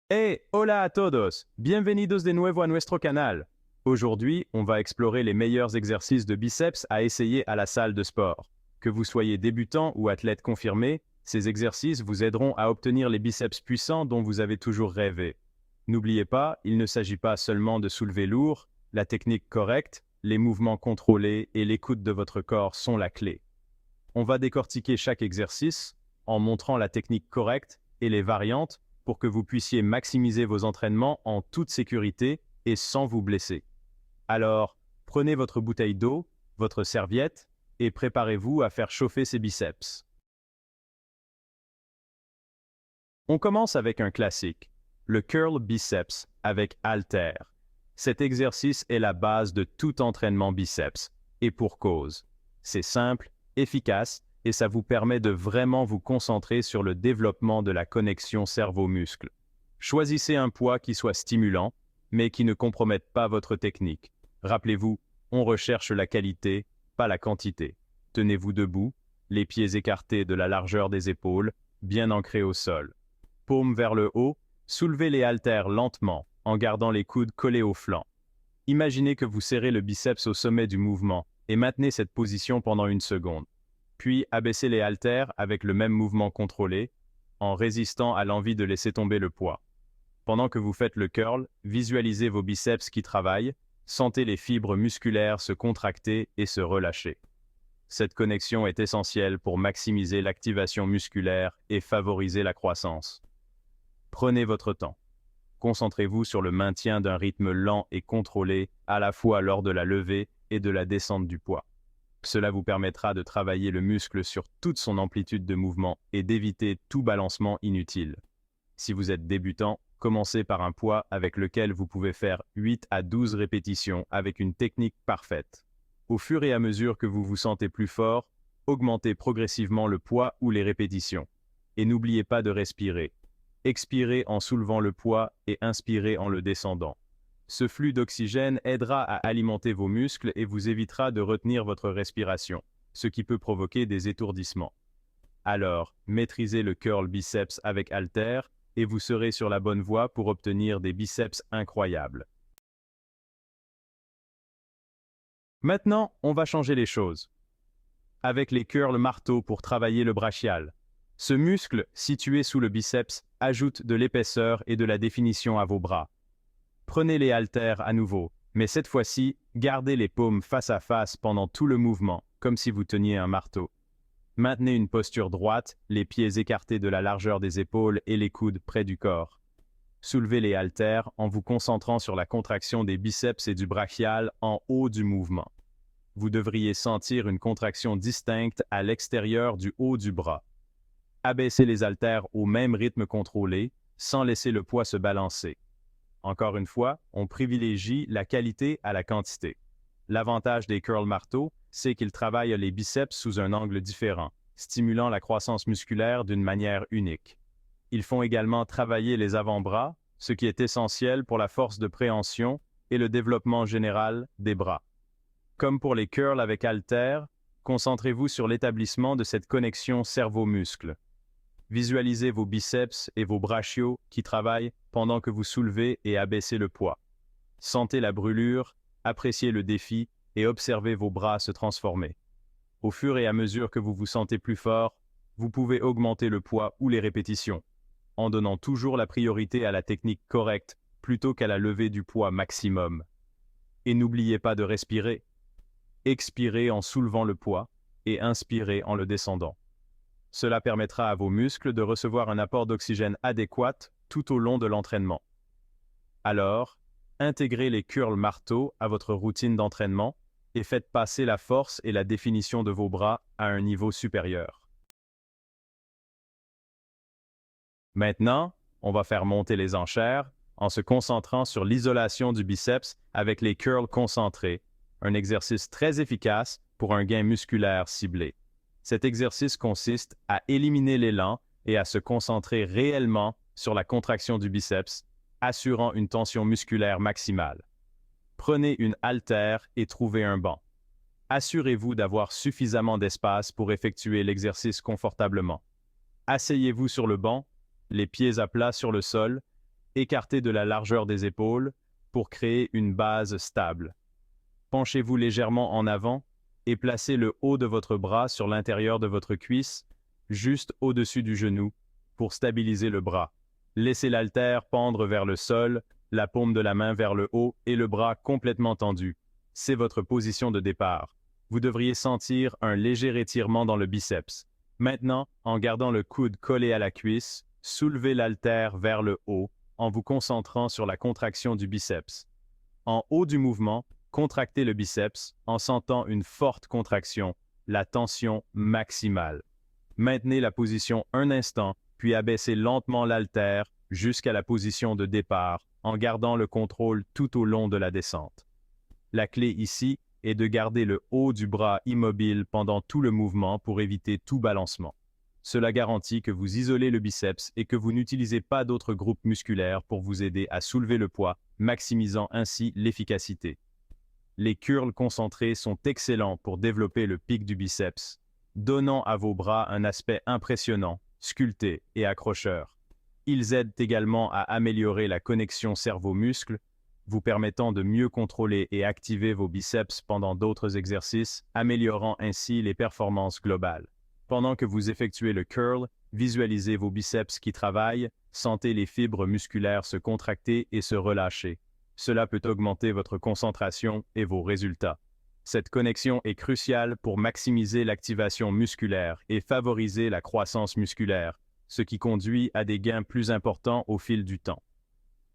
Hey, hola a todos! Bienvenidos de nuevo a nuestro canal. Aujourd'hui, on va explorer les meilleurs exercices de biceps à essayer à la salle de sport. Que vous soyez débutant ou athlète confirmé, ces exercices vous aideront à obtenir les biceps puissants dont vous avez toujours rêvé. N'oubliez pas, il ne s'agit pas seulement de soulever lourd, la technique correcte, les mouvements contrôlés et l'écoute de votre corps sont la clé. On va décortiquer chaque exercice en montrant la technique correcte et les variantes pour que vous puissiez maximiser vos entraînements en toute sécurité et sans vous blesser. Alors, prenez votre bouteille d'eau, votre serviette et préparez-vous à faire chauffer ces biceps. On commence avec un classique, le curl biceps avec halter. Cet exercice est la base de tout entraînement biceps, et pour cause. C'est simple, efficace, et ça vous permet de vraiment vous concentrer sur le développement de la connexion cerveau-muscle. Choisissez un poids qui soit stimulant, mais qui ne compromette pas votre technique. Rappelez-vous, on recherche la qualité, pas la quantité. Tenez-vous debout, les pieds écartés de la largeur des épaules, bien ancrés au sol. Paume vers le haut, soulevez les haltères lentement, en gardant les coudes collés au flanc. Imaginez que vous serrez le biceps au sommet du mouvement et maintenez cette position pendant une seconde. Puis abaissez les haltères avec le même mouvement contrôlé, en résistant à l'envie de laisser tomber le poids. Pendant que vous faites le curl, visualisez vos biceps qui travaillent, sentez les fibres musculaires se contracter et se relâcher. Cette connexion est essentielle pour maximiser l'activation musculaire et favoriser la croissance. Prenez votre temps. Concentrez-vous sur le maintien d'un rythme lent et contrôlé à la fois lors de la levée et de la descente du poids. Cela vous permettra de travailler le muscle sur toute son amplitude de mouvement et d'éviter tout balancement inutile. Si vous êtes débutant, commencez par un poids avec lequel vous pouvez faire 8 à 12 répétitions avec une technique parfaite. Au fur et à mesure que vous vous sentez plus fort, augmentez progressivement le poids ou les répétitions. Et n'oubliez pas de respirer. Expirez en soulevant le poids et inspirez en le descendant. Ce flux d'oxygène aidera à alimenter vos muscles et vous évitera de retenir votre respiration, ce qui peut provoquer des étourdissements. Alors, maîtrisez le curl biceps avec halter et vous serez sur la bonne voie pour obtenir des biceps incroyables. Maintenant, on va changer les choses. Avec les curls marteau pour travailler le brachial. Ce muscle, situé sous le biceps, ajoute de l'épaisseur et de la définition à vos bras. Prenez les haltères à nouveau, mais cette fois-ci, gardez les paumes face à face pendant tout le mouvement, comme si vous teniez un marteau. Maintenez une posture droite, les pieds écartés de la largeur des épaules et les coudes près du corps. Soulevez les haltères en vous concentrant sur la contraction des biceps et du brachial en haut du mouvement. Vous devriez sentir une contraction distincte à l'extérieur du haut du bras. Abaissez les haltères au même rythme contrôlé, sans laisser le poids se balancer. Encore une fois, on privilégie la qualité à la quantité. L'avantage des curls marteau, c'est qu'ils travaillent les biceps sous un angle différent, stimulant la croissance musculaire d'une manière unique. Ils font également travailler les avant-bras, ce qui est essentiel pour la force de préhension et le développement général des bras. Comme pour les curls avec haltères, concentrez-vous sur l'établissement de cette connexion cerveau-muscle. Visualisez vos biceps et vos brachiaux qui travaillent pendant que vous soulevez et abaissez le poids. Sentez la brûlure, appréciez le défi et observez vos bras se transformer. Au fur et à mesure que vous vous sentez plus fort, vous pouvez augmenter le poids ou les répétitions, en donnant toujours la priorité à la technique correcte plutôt qu'à la levée du poids maximum. Et n'oubliez pas de respirer. Expirez en soulevant le poids et inspirez en le descendant. Cela permettra à vos muscles de recevoir un apport d'oxygène adéquat tout au long de l'entraînement. Alors, intégrez les curls marteau à votre routine d'entraînement et faites passer la force et la définition de vos bras à un niveau supérieur. Maintenant, on va faire monter les enchères en se concentrant sur l'isolation du biceps avec les curls concentrés, un exercice très efficace pour un gain musculaire ciblé. Cet exercice consiste à éliminer l'élan et à se concentrer réellement sur la contraction du biceps, assurant une tension musculaire maximale. Prenez une haltère et trouvez un banc. Assurez-vous d'avoir suffisamment d'espace pour effectuer l'exercice confortablement. Asseyez-vous sur le banc, les pieds à plat sur le sol, écartez de la largeur des épaules pour créer une base stable. Penchez-vous légèrement en avant et placez le haut de votre bras sur l'intérieur de votre cuisse, juste au-dessus du genou, pour stabiliser le bras. Laissez l'haltère pendre vers le sol, la paume de la main vers le haut et le bras complètement tendu. C'est votre position de départ. Vous devriez sentir un léger étirement dans le biceps. Maintenant, en gardant le coude collé à la cuisse, soulevez l'haltère vers le haut en vous concentrant sur la contraction du biceps. En haut du mouvement, contractez le biceps en sentant une forte contraction, la tension maximale. Maintenez la position un instant, puis abaissez lentement l'haltère jusqu'à la position de départ en gardant le contrôle tout au long de la descente. La clé ici est de garder le haut du bras immobile pendant tout le mouvement pour éviter tout balancement. Cela garantit que vous isolez le biceps et que vous n'utilisez pas d'autres groupes musculaires pour vous aider à soulever le poids, maximisant ainsi l'efficacité. Les curls concentrés sont excellents pour développer le pic du biceps, donnant à vos bras un aspect impressionnant, sculpté et accrocheur. Ils aident également à améliorer la connexion cerveau-muscle, vous permettant de mieux contrôler et activer vos biceps pendant d'autres exercices, améliorant ainsi les performances globales. Pendant que vous effectuez le curl, visualisez vos biceps qui travaillent, sentez les fibres musculaires se contracter et se relâcher. Cela peut augmenter votre concentration et vos résultats. Cette connexion est cruciale pour maximiser l'activation musculaire et favoriser la croissance musculaire, ce qui conduit à des gains plus importants au fil du temps.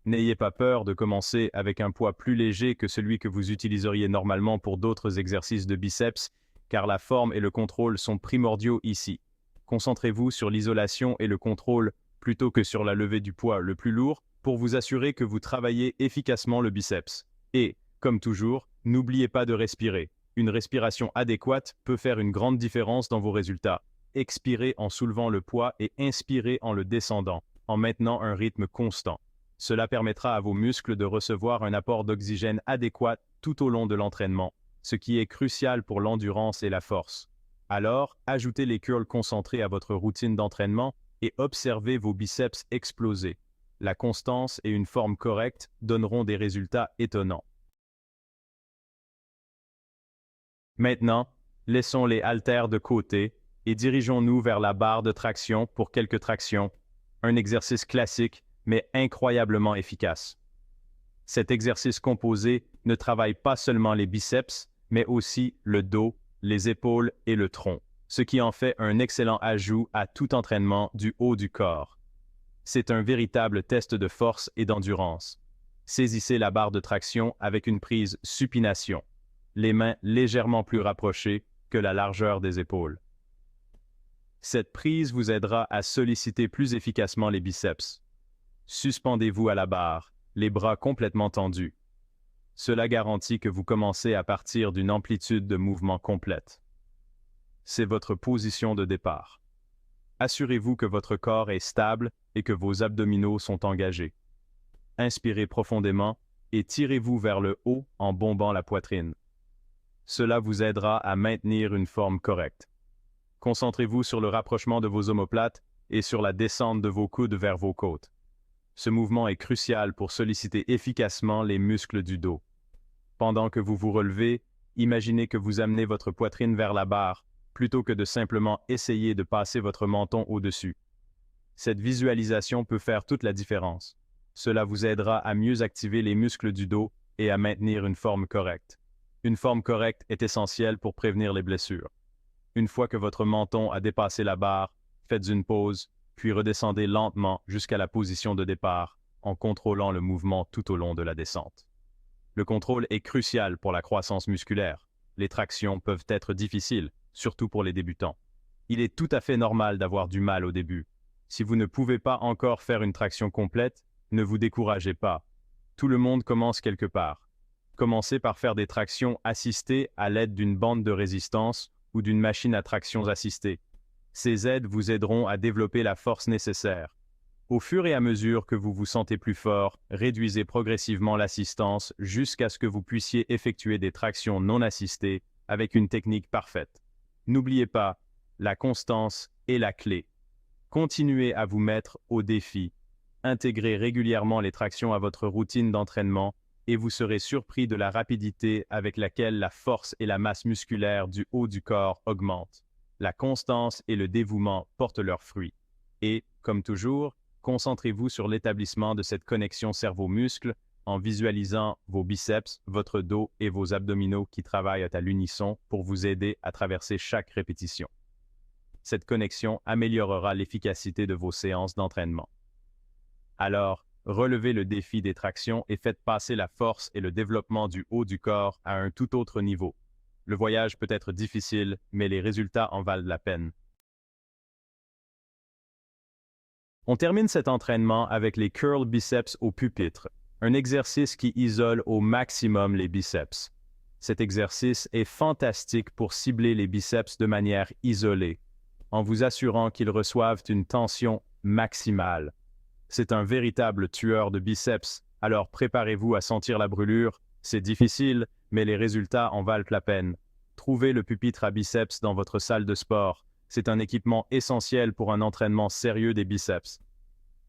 N'ayez pas peur de commencer avec un poids plus léger que celui que vous utiliseriez normalement pour d'autres exercices de biceps, car la forme et le contrôle sont primordiaux ici. Concentrez-vous sur l'isolation et le contrôle plutôt que sur la levée du poids le plus lourd pour vous assurer que vous travaillez efficacement le biceps. Et, comme toujours, n'oubliez pas de respirer. Une respiration adéquate peut faire une grande différence dans vos résultats. Expirez en soulevant le poids et inspirez en le descendant, en maintenant un rythme constant. Cela permettra à vos muscles de recevoir un apport d'oxygène adéquat tout au long de l'entraînement, ce qui est crucial pour l'endurance et la force. Alors, ajoutez les curls concentrés à votre routine d'entraînement et observez vos biceps exploser. La constance et une forme correcte donneront des résultats étonnants. Maintenant, laissons les haltères de côté et dirigeons-nous vers la barre de traction pour quelques tractions, un exercice classique mais incroyablement efficace. Cet exercice composé ne travaille pas seulement les biceps, mais aussi le dos, les épaules et le tronc, ce qui en fait un excellent ajout à tout entraînement du haut du corps. C'est un véritable test de force et d'endurance. Saisissez la barre de traction avec une prise supination, les mains légèrement plus rapprochées que la largeur des épaules. Cette prise vous aidera à solliciter plus efficacement les biceps. Suspendez-vous à la barre, les bras complètement tendus. Cela garantit que vous commencez à partir d'une amplitude de mouvement complète. C'est votre position de départ. Assurez-vous que votre corps est stable et que vos abdominaux sont engagés. Inspirez profondément et tirez-vous vers le haut en bombant la poitrine. Cela vous aidera à maintenir une forme correcte. Concentrez-vous sur le rapprochement de vos omoplates et sur la descente de vos coudes vers vos côtes. Ce mouvement est crucial pour solliciter efficacement les muscles du dos. Pendant que vous vous relevez, imaginez que vous amenez votre poitrine vers la barre, plutôt que de simplement essayer de passer votre menton au-dessus. Cette visualisation peut faire toute la différence. Cela vous aidera à mieux activer les muscles du dos et à maintenir une forme correcte. Une forme correcte est essentielle pour prévenir les blessures. Une fois que votre menton a dépassé la barre, faites une pause, puis redescendez lentement jusqu'à la position de départ, en contrôlant le mouvement tout au long de la descente. Le contrôle est crucial pour la croissance musculaire. Les tractions peuvent être difficiles, surtout pour les débutants. Il est tout à fait normal d'avoir du mal au début. Si vous ne pouvez pas encore faire une traction complète, ne vous découragez pas. Tout le monde commence quelque part. Commencez par faire des tractions assistées à l'aide d'une bande de résistance ou d'une machine à traction assistée. Ces aides vous aideront à développer la force nécessaire. Au fur et à mesure que vous vous sentez plus fort, réduisez progressivement l'assistance jusqu'à ce que vous puissiez effectuer des tractions non assistées avec une technique parfaite. N'oubliez pas, la constance est la clé. Continuez à vous mettre au défi. intégrez régulièrement les tractions à votre routine d'entraînement et vous serez surpris de la rapidité avec laquelle la force et la masse musculaire du haut du corps augmentent. La constance et le dévouement portent leurs fruits. Et, comme toujours, concentrez-vous sur l'établissement de cette connexion cerveau-muscle en visualisant vos biceps, votre dos et vos abdominaux qui travaillent à l'unisson pour vous aider à traverser chaque répétition. Cette connexion améliorera l'efficacité de vos séances d'entraînement. Alors, relevez le défi des tractions et faites passer la force et le développement du haut du corps à un tout autre niveau. Le voyage peut être difficile, mais les résultats en valent la peine. On termine cet entraînement avec les curl biceps au pupitre, un exercice qui isole au maximum les biceps. Cet exercice est fantastique pour cibler les biceps de manière isolée, en vous assurant qu'ils reçoivent une tension maximale. C'est un véritable tueur de biceps, alors préparez-vous à sentir la brûlure. C'est difficile, mais les résultats en valent la peine. Trouvez le pupitre à biceps dans votre salle de sport. C'est un équipement essentiel pour un entraînement sérieux des biceps.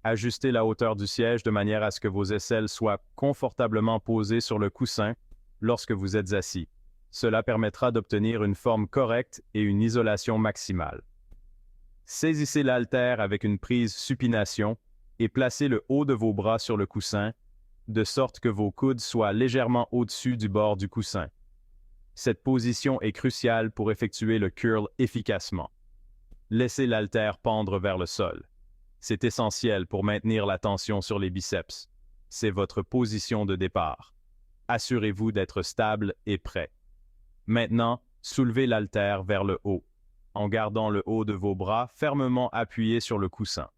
Ajustez la hauteur du siège de manière à ce que vos aisselles soient confortablement posées sur le coussin lorsque vous êtes assis. Cela permettra d'obtenir une forme correcte et une isolation maximale. Saisissez l'haltère avec une prise supination et placez le haut de vos bras sur le coussin, de sorte que vos coudes soient légèrement au-dessus du bord du coussin. Cette position est cruciale pour effectuer le curl efficacement. Laissez l'haltère pendre vers le sol. C'est essentiel pour maintenir la tension sur les biceps. C'est votre position de départ. Assurez-vous d'être stable et prêt. Maintenant, soulevez l'haltère vers le haut, en gardant le haut de vos bras fermement appuyé sur le coussin.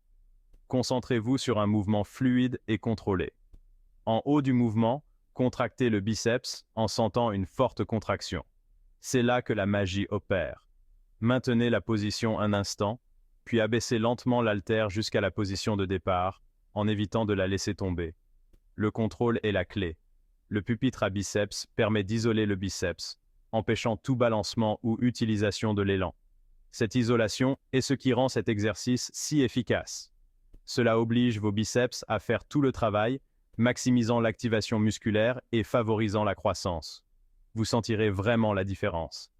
Concentrez-vous sur un mouvement fluide et contrôlé. En haut du mouvement, contractez le biceps en sentant une forte contraction. C'est là que la magie opère. Maintenez la position un instant, puis abaissez lentement l'haltère jusqu'à la position de départ, en évitant de la laisser tomber. Le contrôle est la clé. Le pupitre à biceps permet d'isoler le biceps, empêchant tout balancement ou utilisation de l'élan. Cette isolation est ce qui rend cet exercice si efficace. Cela oblige vos biceps à faire tout le travail, maximisant l'activation musculaire et favorisant la croissance. Vous sentirez vraiment la différence.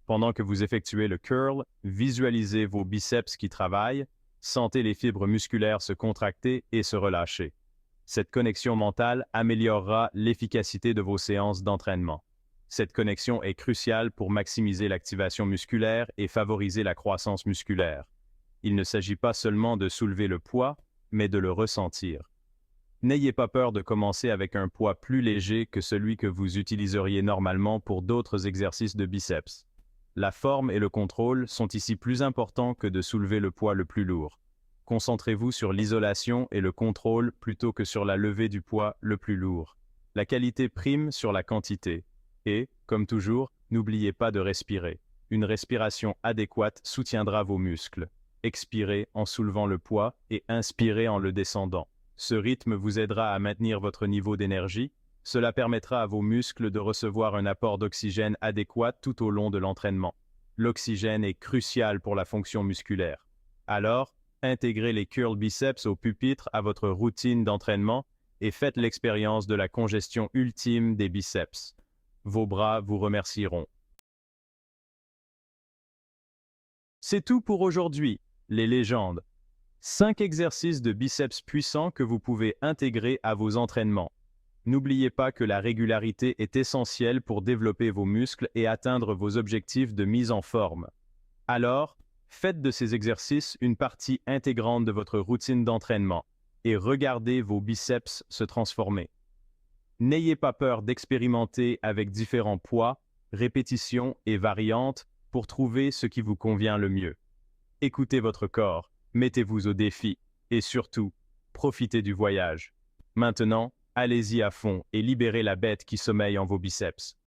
Pendant que vous effectuez le curl, visualisez vos biceps qui travaillent, sentez les fibres musculaires se contracter et se relâcher. Cette connexion mentale améliorera l'efficacité de vos séances d'entraînement. Cette connexion est cruciale pour maximiser l'activation musculaire et favoriser la croissance musculaire. Il ne s'agit pas seulement de soulever le poids, mais de le ressentir. N'ayez pas peur de commencer avec un poids plus léger que celui que vous utiliseriez normalement pour d'autres exercices de biceps. La forme et le contrôle sont ici plus importants que de soulever le poids le plus lourd. Concentrez-vous sur l'isolation et le contrôle plutôt que sur la levée du poids le plus lourd. La qualité prime sur la quantité. Et, comme toujours, n'oubliez pas de respirer. Une respiration adéquate soutiendra vos muscles. Expirez en soulevant le poids et inspirez en le descendant. Ce rythme vous aidera à maintenir votre niveau d'énergie. Cela permettra à vos muscles de recevoir un apport d'oxygène adéquat tout au long de l'entraînement. L'oxygène est crucial pour la fonction musculaire. Alors, intégrez les curl biceps au pupitre à votre routine d'entraînement et faites l'expérience de la congestion ultime des biceps. Vos bras vous remercieront. C'est tout pour aujourd'hui, les légendes. 5 exercices de biceps puissants que vous pouvez intégrer à vos entraînements. N'oubliez pas que la régularité est essentielle pour développer vos muscles et atteindre vos objectifs de mise en forme. Alors, faites de ces exercices une partie intégrante de votre routine d'entraînement et regardez vos biceps se transformer. N'ayez pas peur d'expérimenter avec différents poids, répétitions et variantes pour trouver ce qui vous convient le mieux. Écoutez votre corps, mettez-vous au défi et surtout, profitez du voyage. Maintenant, allez-y à fond et libérez la bête qui sommeille en vos biceps.